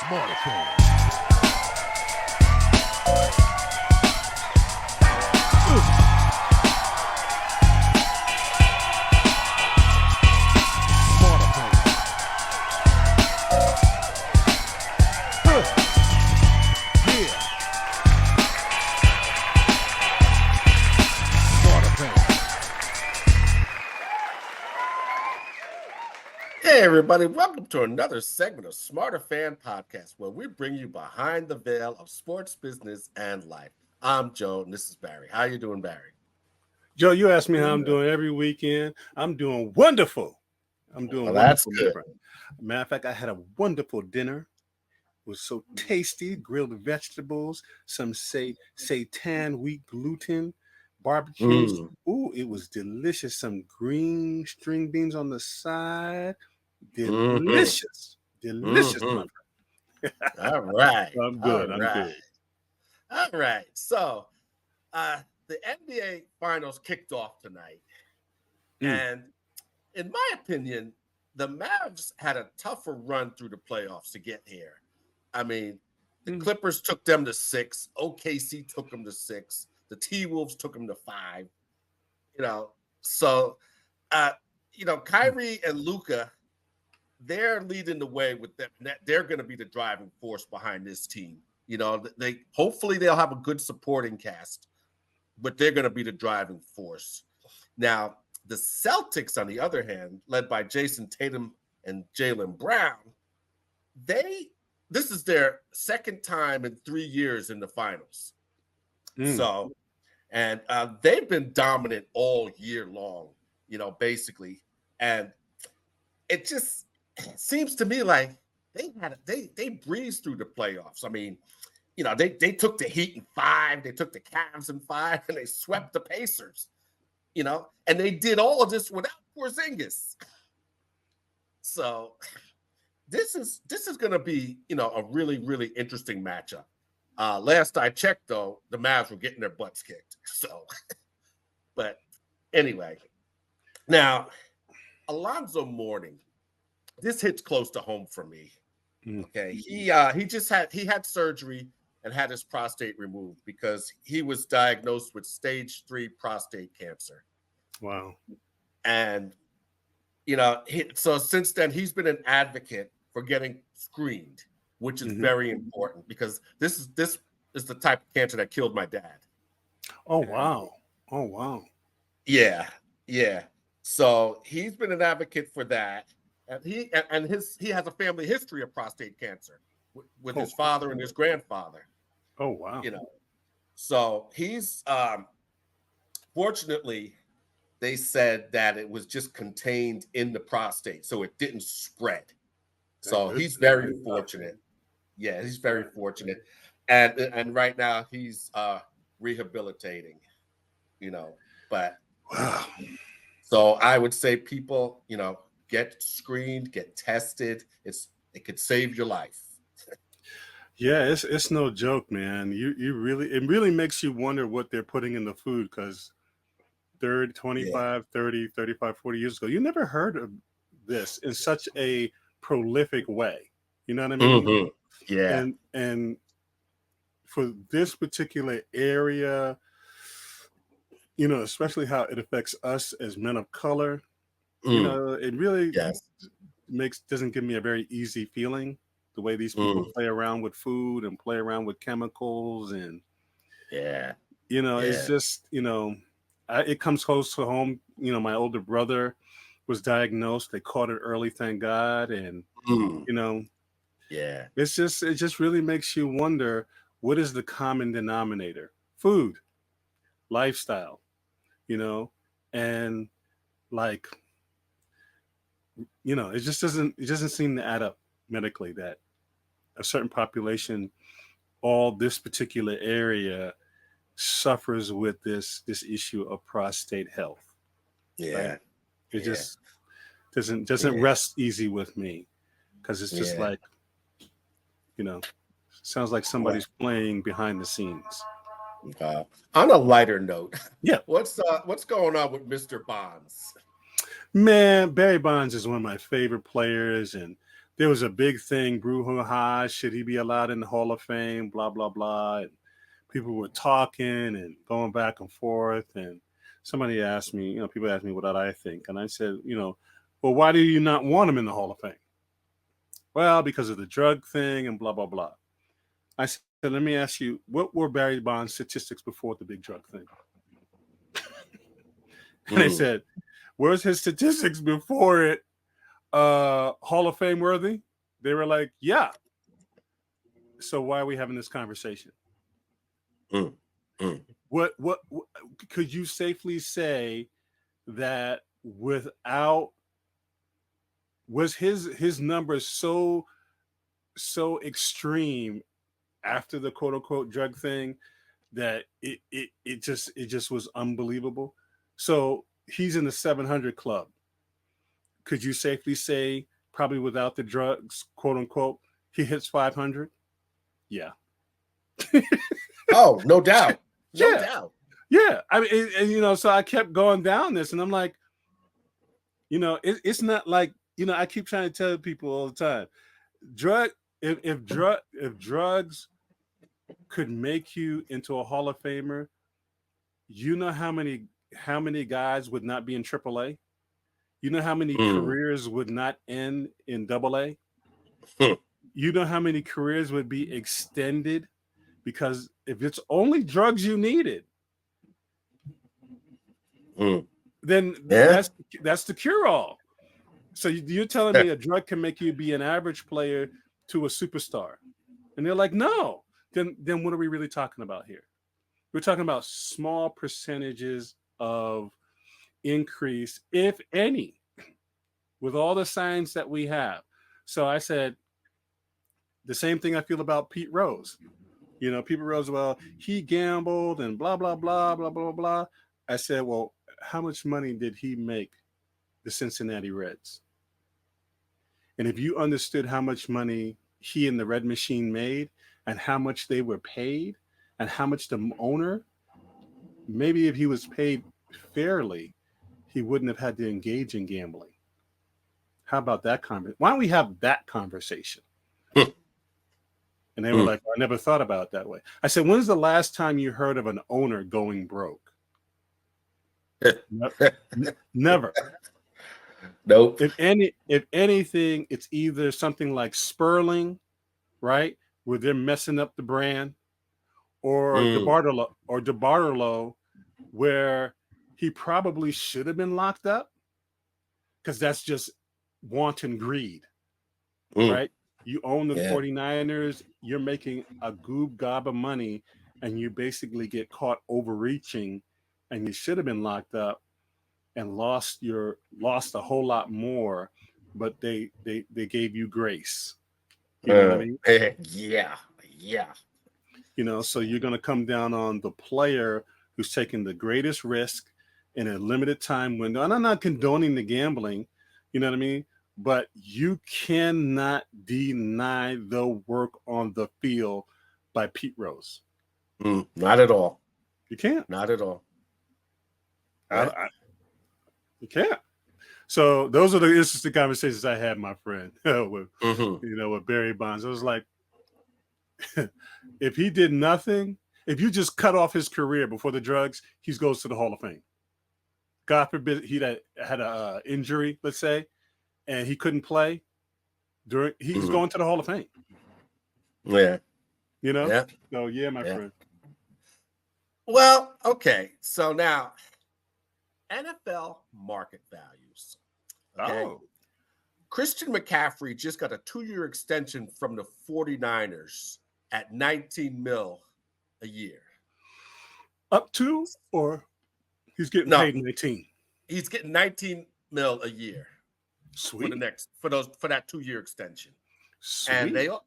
Smarterfan. Hey, everybody, welcome to another segment of Smarterfan Podcast, where we bring you behind the veil of sports, business, and life. I'm Joe, and this is Barry. How you doing, Barry? Joe, you ask me how I'm doing every weekend. I'm doing wonderful. I'm doing wonderful. That's good. Matter of fact, I had a wonderful dinner. It was so tasty, grilled vegetables, some seitan wheat gluten, barbecues. Ooh, it was delicious. Some green string beans on the side. Delicious. Delicious, my friend. All right. I'm good. All right. So the NBA Finals kicked off tonight. And in my opinion, the Mavs had a tougher run through the playoffs to get here. I mean, the Clippers took them to 6. OKC took them to 6. The T-Wolves took them to 5. So Kyrie and Luka, they're leading the way with them. They're going to be the driving force behind this team. Hopefully they'll have a good supporting cast, but they're going to be the driving force. Now, the Celtics, on the other hand, led by Jason Tatum and Jaylen Brown, this is their second time in 3 years in the finals. So, and they've been dominant all year long, basically. And it just seems to me like they breezed through the playoffs. I mean, they took the Heat in 5, they took the Cavs in 5, and they swept the Pacers. And they did all of this without Porzingis. So this is going to be, a really, really interesting matchup. Last I checked, though, the Mavs were getting their butts kicked. So, but anyway, now Alonso Mourning, this hits close to home for me. Okay, he had surgery and had his prostate removed because he was diagnosed with stage 3 prostate cancer. Wow. And so since then he's been an advocate for getting screened, which is very important because this is the type of cancer that killed my dad. Oh wow. Yeah. So he's been an advocate for that, and he has a family history of prostate cancer with his father and his grandfather. Oh wow. So he's fortunately they said that it was just contained in the prostate, so it didn't spread. So he's very fortunate. Yeah, he's very fortunate. And right now he's rehabilitating, but wow. So I would say people, get screened, get tested. It could save your life. Yeah, it's no joke, man. It really makes you wonder what they're putting in the food because 25, 30, 35, 40 years ago, you never heard of this in such a prolific way. You know what I mean? Yeah. And for this particular area, especially how it affects us as men of color, it really doesn't give me a very easy feeling the way these people play around with food and play around with chemicals and it's just, it comes close to home. My older brother was diagnosed. They caught it early, thank God. And, it just really makes you wonder, what is the common denominator? Food, lifestyle, and like, it doesn't seem to add up medically that a certain population, all this particular area suffers with this issue of prostate health. Yeah. Right? It just doesn't rest easy with me because it's just like, sounds like somebody's playing behind the scenes. On a lighter note, what's going on with Mr. Bonds? Man, Barry Bonds is one of my favorite players, and there was a big thing, brouhaha, should he be allowed in the Hall of Fame, blah, blah, blah. And people were talking and going back and forth. And somebody asked me, people asked me what I think. And I said, well, why do you not want him in the Hall of Fame? Well, because of the drug thing and blah, blah, blah. I said, let me ask you, what were Barry Bonds' statistics before the big drug thing? And they said, where's his statistics before it Hall of Fame worthy? They were like, yeah. So why are we having this conversation? What could you safely say that was his numbers so extreme after the quote unquote drug thing that it just was unbelievable? So he's in the 700 club. Could you safely say, probably without the drugs, quote unquote, he hits 500? Yeah. Oh, no doubt. No doubt. Yeah. I mean, and so I kept going down this, and I'm like, it's not like, I keep trying to tell people all the time, if drugs could make you into a Hall of Famer, how many guys would not be in AAA? You know how many careers would not end in AA? You know how many careers would be extended? Because if it's only drugs you needed, then that's the cure-all. So you're telling me a drug can make you be an average player to a superstar? And they're like, no. Then what are we really talking about here? We're talking about small percentages of increase, if any, with all the science that we have. So I said the same thing I feel about Pete Rose. Pete Rose, well, he gambled and blah, blah, blah, blah, blah, blah. I said, well, how much money did he make the Cincinnati Reds? And if you understood how much money he and the Red Machine made and how much they were paid and how much the owner, maybe if he was paid fairly, he wouldn't have had to engage in gambling. How about that conversation? Why don't we have that conversation? And they were like, I never thought about it that way. I said, when's the last time you heard of an owner going broke? Never. Nope. If anything, it's either something like Sperling, right, where they're messing up the brand, or DeBartolo, where he probably should have been locked up, because that's just wanton greed, right? You own the 49ers, you're making a goob gob of money, and you basically get caught overreaching, and you should have been locked up and lost a whole lot more, but they gave you grace. You know what I mean? Yeah. So you're going to come down on the player who's taking the greatest risk in a limited time window. And I'm not condoning the gambling, you know what I mean? But you cannot deny the work on the field by Pete Rose. Not at all. You can't. Not at all. You can't. So those are the interesting conversations I had, my friend, with with Barry Bonds. I was like, if he did nothing, if you just cut off his career before the drugs, he goes to the Hall of Fame. God forbid he had a injury, let's say, and he couldn't play. He's going to the Hall of Fame. Yeah. Yeah. So my friend. Well, okay. So now, NFL market values. Okay? Oh. Christian McCaffrey just got a 2-year extension from the 49ers at $19 million a year. Up to, or he's getting paid 19? He's getting $19 million a year. Sweet. For that 2-year extension. Sweet.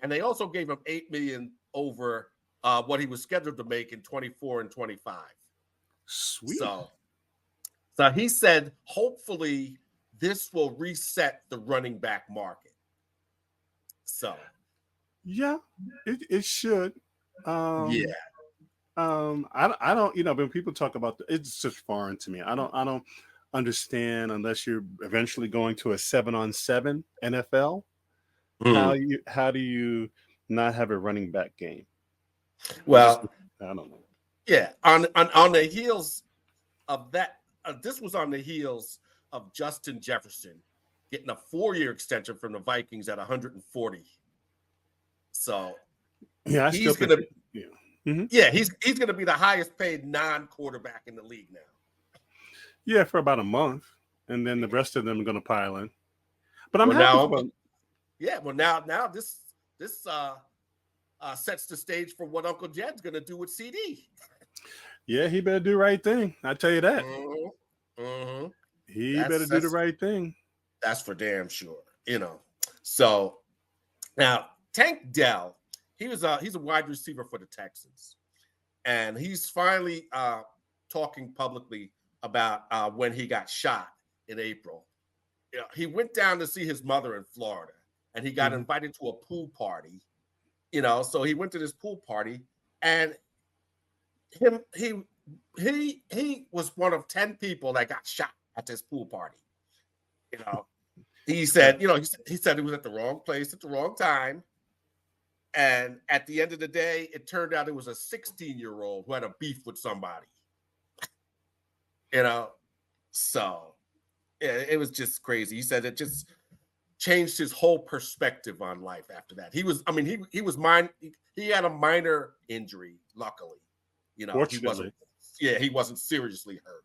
And they also gave him $8 million over what he was scheduled to make in 24 and 25. Sweet. So he said, hopefully this will reset the running back market. So yeah, it should. I don't, when people talk about it's just foreign to me. I don't understand unless you're eventually going to a 7-on-7 NFL. How do you not have a running back game? Well, I don't know. Yeah, on the heels of that, this was on the heels of Justin Jefferson getting a 4-year extension from the Vikings at 140. So yeah, I he's still gonna, think, he's gonna be the highest paid non-quarterback in the league now. Yeah, for about a month, and then the rest of them are going to pile in. But I'm happy for them. Yeah, well now this sets the stage for what Uncle Jed's gonna do with CD. Yeah, he better do the right thing. I tell you that. He better do the right thing. That's for damn sure. So now Tank Dell, he's a wide receiver for the Texans, and he's finally talking publicly about when he got shot in April. He went down to see his mother in Florida, and he got invited to a pool party. So he went to this pool party, and he was one of 10 people that got shot at this pool party. He said, he said he was at the wrong place at the wrong time. And at the end of the day, it turned out it was a 16-year-old who had a beef with somebody. So it was just crazy. He said it just changed his whole perspective on life after that. He had a minor injury, luckily. He wasn't seriously hurt.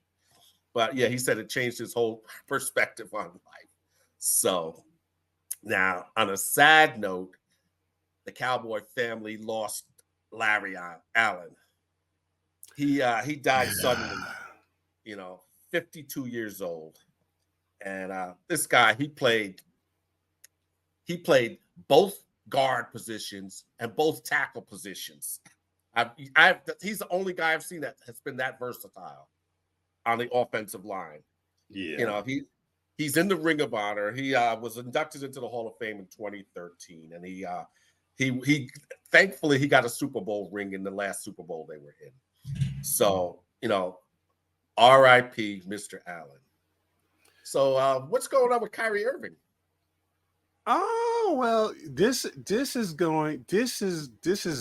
But yeah, he said it changed his whole perspective on life. So now, on a sad note, the Cowboy family lost Larry Allen. He died suddenly, 52 years old. And this guy, he played both guard positions and both tackle positions. He's the only guy I've seen that has been that versatile on the offensive line. Yeah. He's in the Ring of Honor. He was inducted into the Hall of Fame in 2013, and he thankfully he got a Super Bowl ring in the last Super Bowl they were in. So, R.I.P. Mr. Allen. So what's going on with Kyrie Irving? Oh, well, this is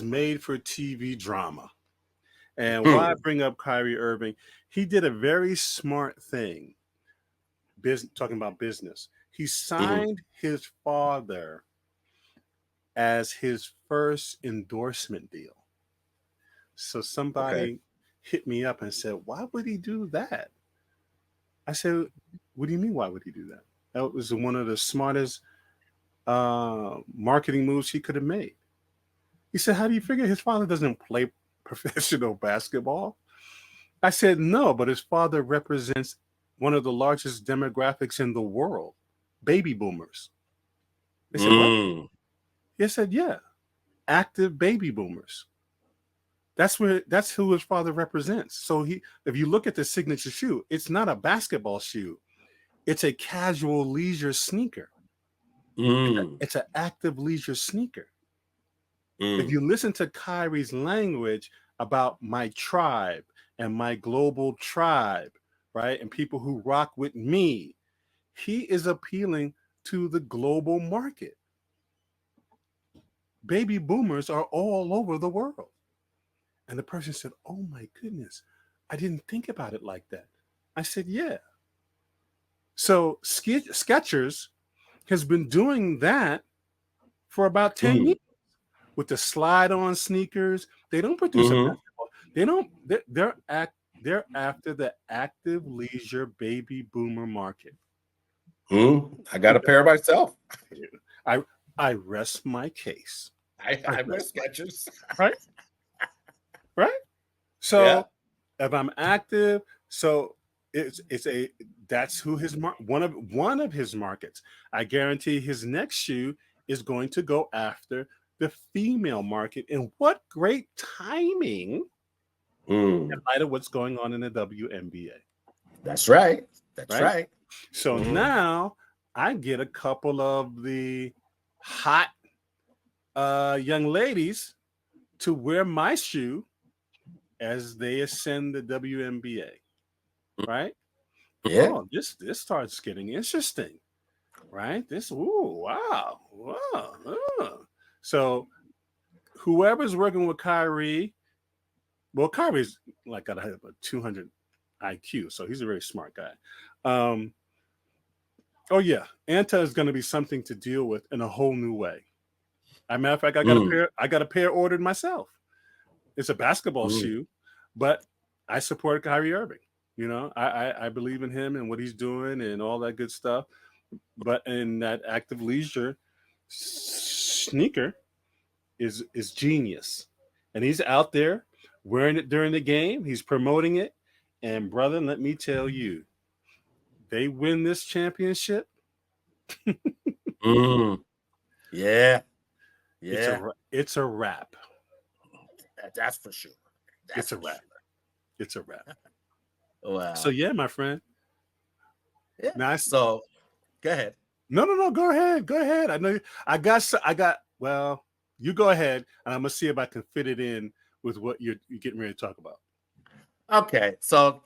made for TV drama. And why I bring up Kyrie Irving, he did a very smart thing. Talking about business. He signed his father as his first endorsement deal. So somebody hit me up and said, why would he do that? I said, what do you mean, why would he do that? That was one of the smartest marketing moves he could have made. He said, how do you figure his father doesn't play professional basketball? I said, no, but his father represents one of the largest demographics in the world, baby boomers. They said, what? He said, yeah, active baby boomers. That's who his father represents. So if you look at the signature shoe, it's not a basketball shoe. It's a casual leisure sneaker. It's an active leisure sneaker. If you listen to Kyrie's language about my tribe and my global tribe, right, and people who rock with me, he is appealing to the global market. Baby boomers are all over the world. And the person said, oh my goodness, I didn't think about it like that. I said, yeah. So Skechers has been doing that for about 10 years with the slide-on sneakers. They don't produce a basketball. They're after the active leisure baby boomer market. I got a pair myself. I rest my case. I wear Skechers. Right? Right? So if I'm active, so that's who his one of his markets. I guarantee his next shoe is going to go after the female market. And what great timing in light of what's going on in the WNBA. That's right. That's right. So now I get a couple of the hot young ladies to wear my shoe as they ascend the WNBA. Right? Yeah. Oh, this starts getting interesting. Right? Wow. So whoever's working with Kyrie, well, Kyrie's like got a 200 IQ, so he's a very smart guy. Oh yeah, Anta is going to be something to deal with in a whole new way. As a matter of fact, I got a pair ordered myself. It's a basketball shoe, but I support Kyrie Irving. You know, I believe in him and what he's doing and all that good stuff. But in that active leisure sneaker is genius, and he's out there wearing it during the game. He's promoting it, and brother, let me tell you, they win this championship. Yeah. It's a wrap. That's for sure. It's a wrap. It's a wrap. Wow. So yeah, my friend. Yeah. Nice. So go ahead. No. Go ahead. I know I got. Well, you go ahead, and I'm gonna see if I can fit it in with what you're getting ready to talk about. Okay. So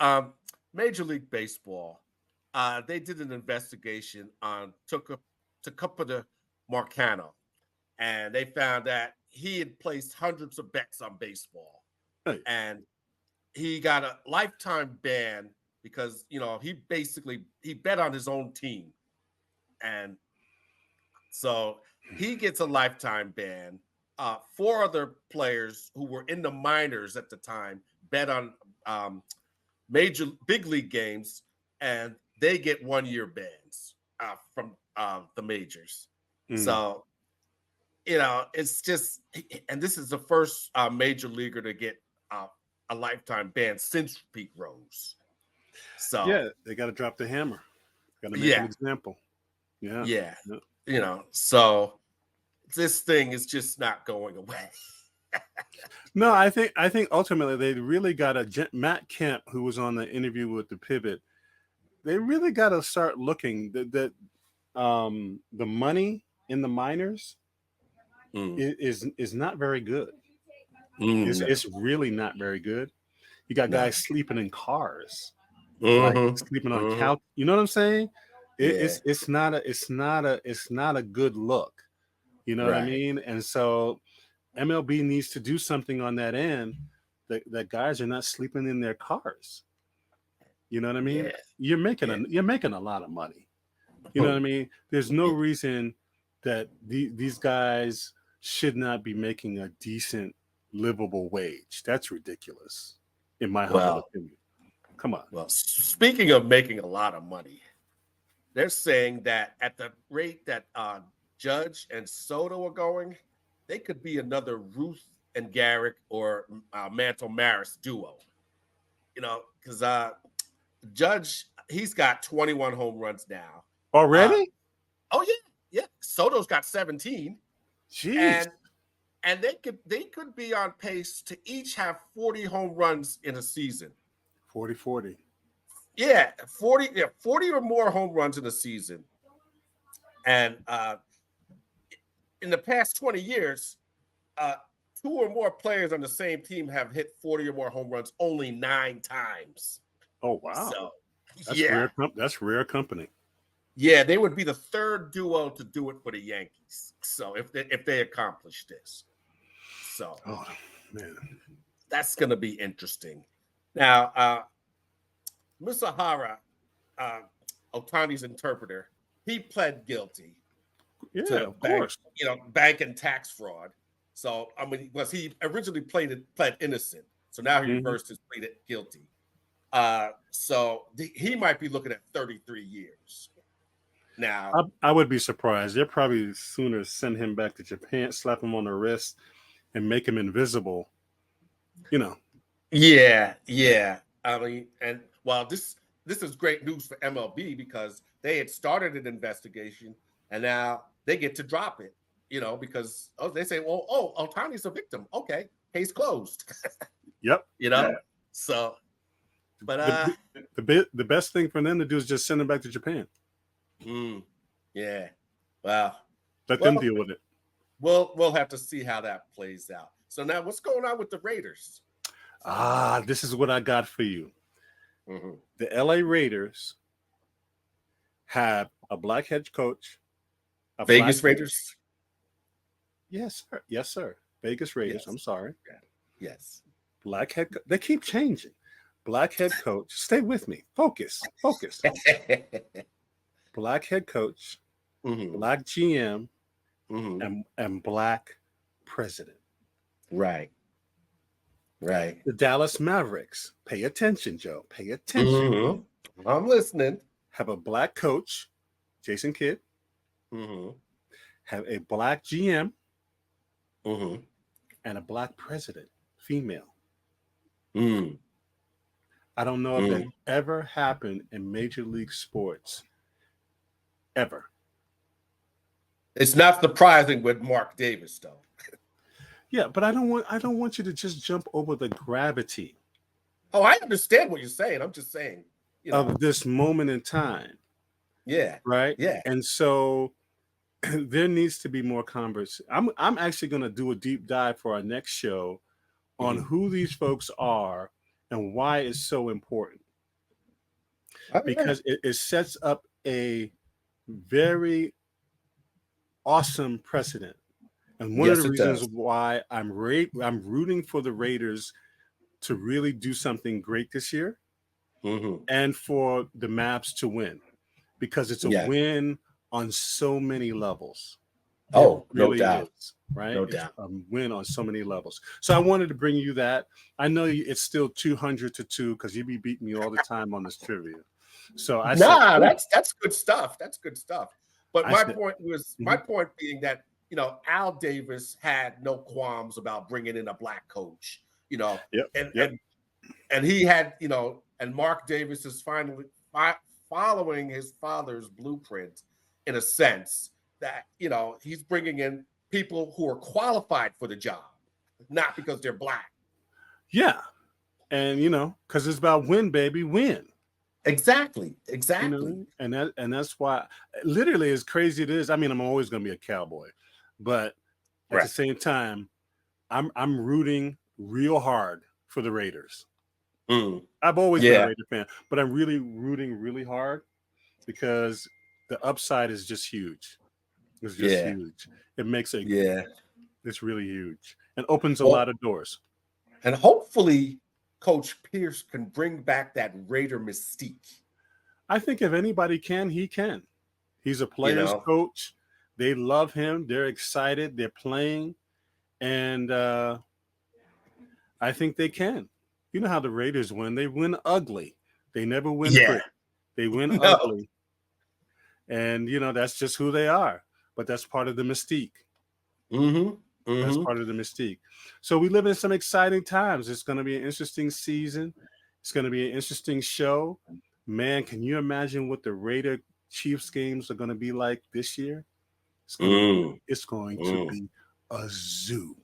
Major League Baseball, they did an investigation on Tucupita Marcano, and they found that he had placed hundreds of bets on baseball. Hey. And he got a lifetime ban because, you know, he bet on his own team. And so he gets a lifetime ban. 4 other players who were in the minors at the time bet on big league games, and they get 1-year bans from the majors. So, you know, it's just, and this is the first major leaguer to get a lifetime ban since Pete Rose. So yeah, they got to drop the hammer. Got to make an example. Yeah. You know, so this thing is just not going away. No, I think ultimately they really got Matt Kemp, who was on the interview with the Pivot. They really got to start looking that the money in the minors is not very good. It's really not very good. You got guys sleeping in cars, like sleeping on couch. You know what I'm saying? It's not a good look. You know what I mean? And so MLB needs to do something on that end that guys are not sleeping in their cars. You know what I mean? Yeah. You're making a lot of money. You know what I mean? There's no reason that these guys should not be making a decent, livable wage. That's ridiculous, in my humble opinion. Come on. Well, speaking of making a lot of money, they're saying that at the rate that Judge and Soto are going, they could be another Ruth and Garrick or Mantle Maris duo. You know, because Judge, he's got 21 home runs now. Already? Oh yeah. Soto's got 17. Jeez. And they could be on pace to each have 40 home runs in a season. 40. Yeah, 40 or more home runs in a season. And in the past 20 years, 2 or more players on the same team have hit 40 or more home runs only 9 times. Oh wow. So, that's rare company. Yeah, they would be the 3rd duo to do it for the Yankees. So if they accomplish this. So man, that's going to be interesting. Now, Musahara, Ohtani's interpreter, he pled guilty to bank and tax fraud. So I mean, he originally pled innocent. So now he reversed his plea guilty. So he might be looking at 33 years. Now, I would be surprised. They'll probably sooner send him back to Japan, slap him on the wrist, and make him invisible. You know. Yeah. I mean, and while this is great news for MLB because they had started an investigation and now they get to drop it. You know, because they say, well, Ohtani's a victim. Okay, case closed. Yep. You know, so. But the best thing for them to do is just send him back to Japan. Yeah. Wow. Let them deal with it. We'll have to see how that plays out. So now, what's going on with the Raiders? This is what I got for you. The LA Raiders have a black head coach, a Vegas black Raiders. yes, sir. Yes, sir. Vegas Raiders. Yes. I'm sorry. Yes. Black head. They keep changing. Black head coach. Stay with me. Focus. Focus. Black head coach. Black GM. And black president. Right. Right. The Dallas Mavericks. Pay attention, Joe. Pay attention. I'm listening. Have a black coach, Jason Kidd. Have a black GM. And a black president, female. I don't know if that ever happened in Major League Sports. Ever. It's not surprising with Mark Davis, though. Yeah, but I don't want you to just jump over the gravity. Oh, I understand what you're saying. I'm just saying, of this moment in time. Yeah. Right? Yeah. And so there needs to be more conversation. I'm actually going to do a deep dive for our next show on who these folks are and why it's so important. Because it sets up a very awesome precedent. And one of the reasons why I'm rooting for the Raiders to really do something great this year and for the Mavs to win, because it's a win on so many levels. Oh, really, no doubt. Is, right? No it's doubt. A win on so many levels. So I wanted to bring you that. I know it's still 200-2 because you be beating me all the time on this trivia. So that's good stuff. That's good stuff. But my point being that, Al Davis had no qualms about bringing in a black coach, and he had, and Mark Davis is finally following his father's blueprint in a sense that, he's bringing in people who are qualified for the job, not because they're black. Yeah. And, because it's about win, baby, win. Exactly. And that's why, literally, as crazy it is, I mean, I'm always going to be a Cowboy, but at the same time, I'm rooting real hard for the Raiders. I've always been a Raider fan, but I'm really rooting really hard because the upside is just huge. It's just huge. It makes it's really huge and opens a lot of doors. And hopefully Coach Pierce can bring back that Raider mystique. I think if anybody can, he can. He's a player's coach. They love him. They're excited. They're playing. And I think they can. You know how the Raiders win. They win ugly. They never win pretty. They win ugly. And, that's just who they are. But that's part of the mystique. That's part of the mystique. So we live in some exciting times. It's going to be an interesting season. It's going to be an interesting show. Man, can you imagine what the Raider Chiefs games are going to be like this year? It's going to be a zoo.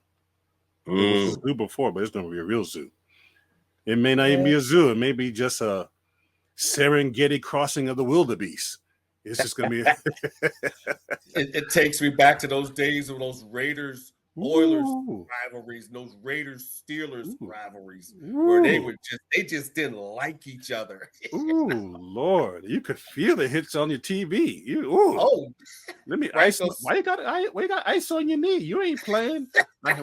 It was a zoo before, but it's going to be a real zoo. It may not even be a zoo. It may be just a Serengeti crossing of the wildebeest. It's just going to be. It takes me back to those days of those Raiders Oilers rivalries, those Raiders Steelers rivalries, where they just didn't like each other. Ooh, Lord, you could feel the hits on your TV. Let me ice. Why you got ice on your knee? You ain't playing. My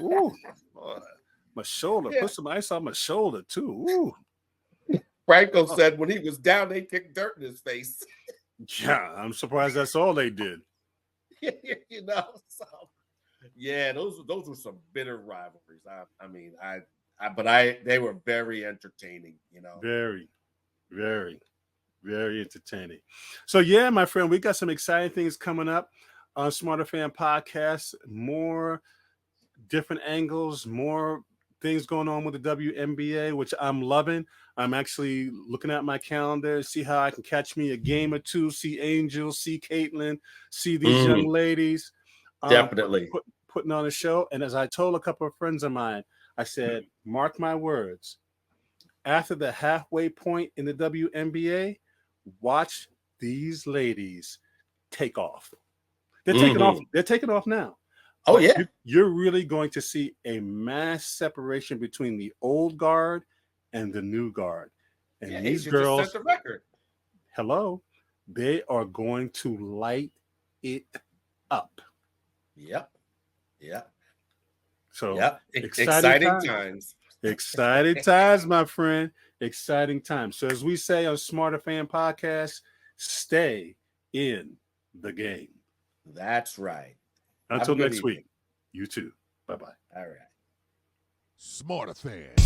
shoulder. Put some ice on my shoulder too. Franco said when he was down, they kicked dirt in his face. Yeah, I'm surprised that's all they did. Those were some bitter rivalries. They were very entertaining. Very, very, very entertaining. So my friend, we got some exciting things coming up on Smarterfan Podcast. More different angles, more things going on with the WNBA, which I'm loving. I'm actually looking at my calendar, see how I can catch me a game or two, see Angel, see Caitlin, see these young ladies. Definitely. Putting on a show. And as I told a couple of friends of mine, I said, mark my words, after the halfway point in the WNBA, watch these ladies take off. They're taking off. They're taking off now. Oh, yeah. You're really going to see a mass separation between the old guard and the new guard. And these girls set the record. Hello. They are going to light it up. Yep. So exciting times. Exciting times, my friend. Exciting times. So as we say on Smarterfan podcast, stay in the game. That's right. Until next week. You too. Bye-bye. All right. Smarterfan.